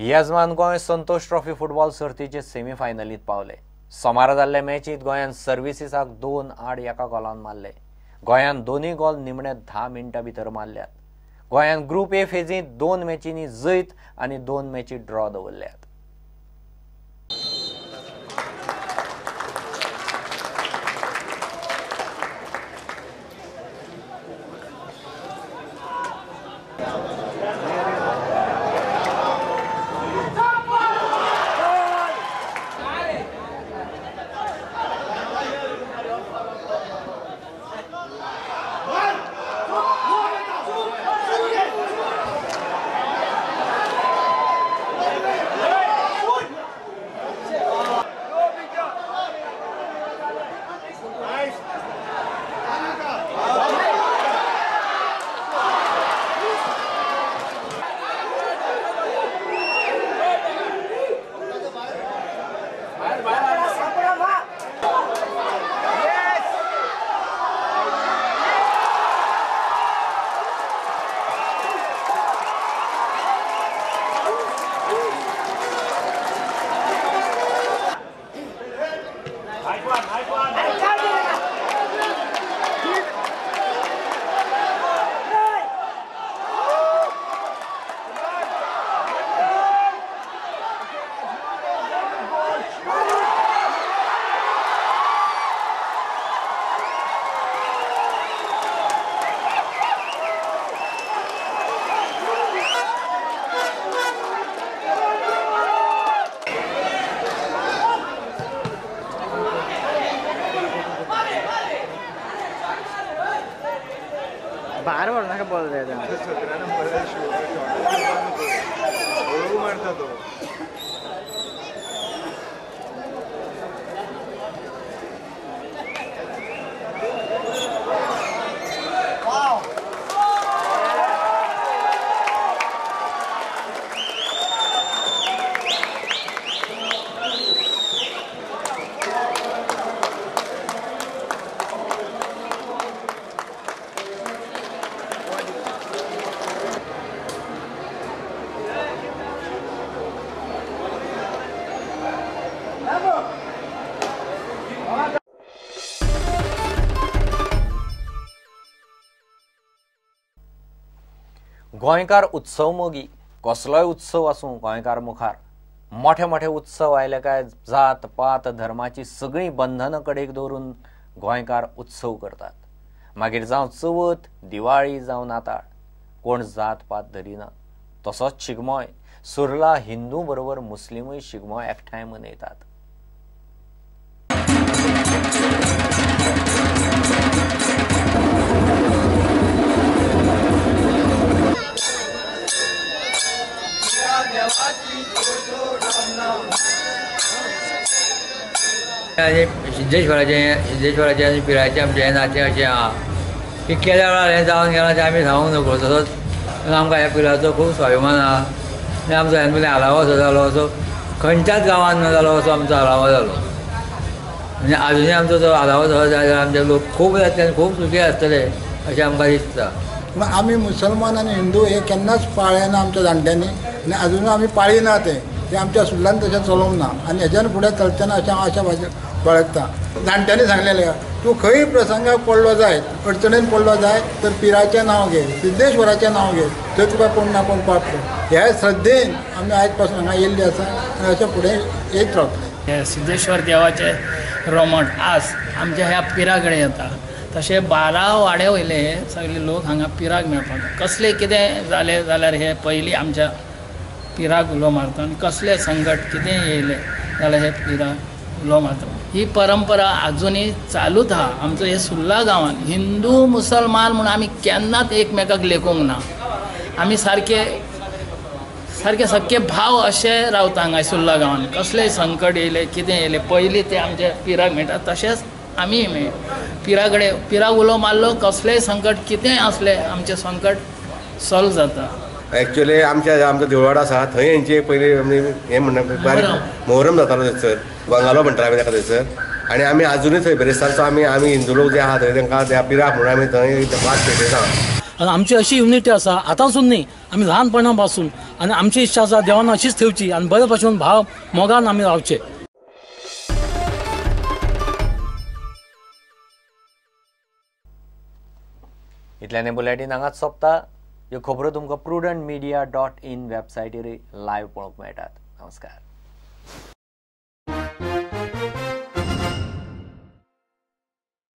यजमान Goa Santosh trophy football सर्तीचे सेमीफायनलीत पावले। सोमारा जाल्ले मॅचीत गोंयान सर्विसीसाक 2-8 एका गोलान मारले। गोंयान दोन्ही गोल निमणे 10 मिनटां भितर मारल्यात। गोंयान ग्रुप ए फेजीत 2 मॅचींनी जैत आनी 2 मॅची ड्रॉ दवरल्यात। बाहर वरना का बोल रहे थे 17 नंबर का शॉट मारता तो गोंयकार उत्सव मोगी कसलोय उत्सव आसूं गोंयकार मुखार मोठे मोठे उत्सव आयले काय जात पात धर्माची सगळी बंधनां कडेक दवरून गोंयकार उत्सव करतात। मागीर जावं चवथ दिवाळी जावं नाताळ कोण जात पात धरिना। तसोच शिगमोय सुरला हिंदू बरोबर मुस्लिमूय शिगमो एकठांय मनयतात। सिद्धेश्वराचे आनी पिराचे आमचे नाचे अशें आहा की केल्या वेळार हें जावन गेलां तें आमी सांगूंक नकळो। तसोच आमकां ह्या पिराचो खूब स्वाभिमान आहा आनी आमचो ह्यान आलावो असो जालो असो खंयच्याच गांवांत न जालो असो आमचो आलावो जालो। म्हणजे आजुनूय आमचो जो आलावो जालो जाल्यार आमचे लोक खूब जातले आनी खूब सुखी आसतले अशें आमकां दिसता। आमी मुसलमान आनी हिंदू हे केन्नाच पाळ्ळे ना आमच्या जाणट्यांनी आनी अजून आमी पाळिना ते आमच्या सुरल्यान तशें चलोवंक ना आनी हेच्यान फुडें चलतना अशें हांव अशा भाशेन पळयता। जाणट्यांनी सांगलेलें तूं खंय प्रसंगाक पडलो जाय अडचणेन पडलो जाय तर पिराचें नांव घे सिद्धेश्वराचें नांव घे थंय तुका कोण ना कोण पावतलो। ह्या श्रद्धेन आमी आयज पासून हांगा येयल्लीं आसा आनी अशें फुडें येत रावतले। सिद्धेश्वर देवाचे रोमट आस आमच्या ह्या पिरा कडेन येता तशे 12 वाडे वयले सगळे लोक हांगा पिराक मेळपाक कसलें कितें जालें जाल्यार हे पयलीं आमच्या पिराक उलो मारता आनी कसलें संकट कितें येयलें जाल्यार हे पिराक उलो मारता। ही परंपरा आजुनूय चालूच आहा। आमचो हे सुर्ला गांवांत हिंदू मुसलमान म्हणून आमी केन्नाच एकमेकाक लेखूंक ना। आमी सारके सख्खे भाव अशे रावता हांगा सुर्ला गांवांत। कसलेंय संकट येयलें कितें येयलें पयलीं ते आमच्या पिराक मेळटा तशेंच आमी पिरा कडेन पिराक उलो मारलो कसलेंय संकट कितेंय आसलें आमचें संकट सॉल्व जाता। एक्चुअली आमचो देवळाट आसा थंय हेंचे पयलीं हें म्हणटा बारीक मोहरम जातालो थंयसर बंगालो म्हणटा आमी ताका थंयसर आनी आमी आजुनूय थंय बेरेस्तारचो आमी हिंदू लोक जे आहा थंय तांकां त्या पिराक म्हणून आमी थंय वाट पेटयता आणि आमची अशी युनिटी आसा आतांसून न्ही, आमी ल्हानपणा पासून, आनी आमची इच्छा आसा देवान अशीच ठेवची आनी बरे भशेन भाव मोगान आमी रावचे. इतल्याने बुलेटिन हांगाच सोंपता. ह्यो खबरो तुमकां prudentmedia.in वेबसायटीर लायव्ह पळोवंक मेळटात. नमस्कार.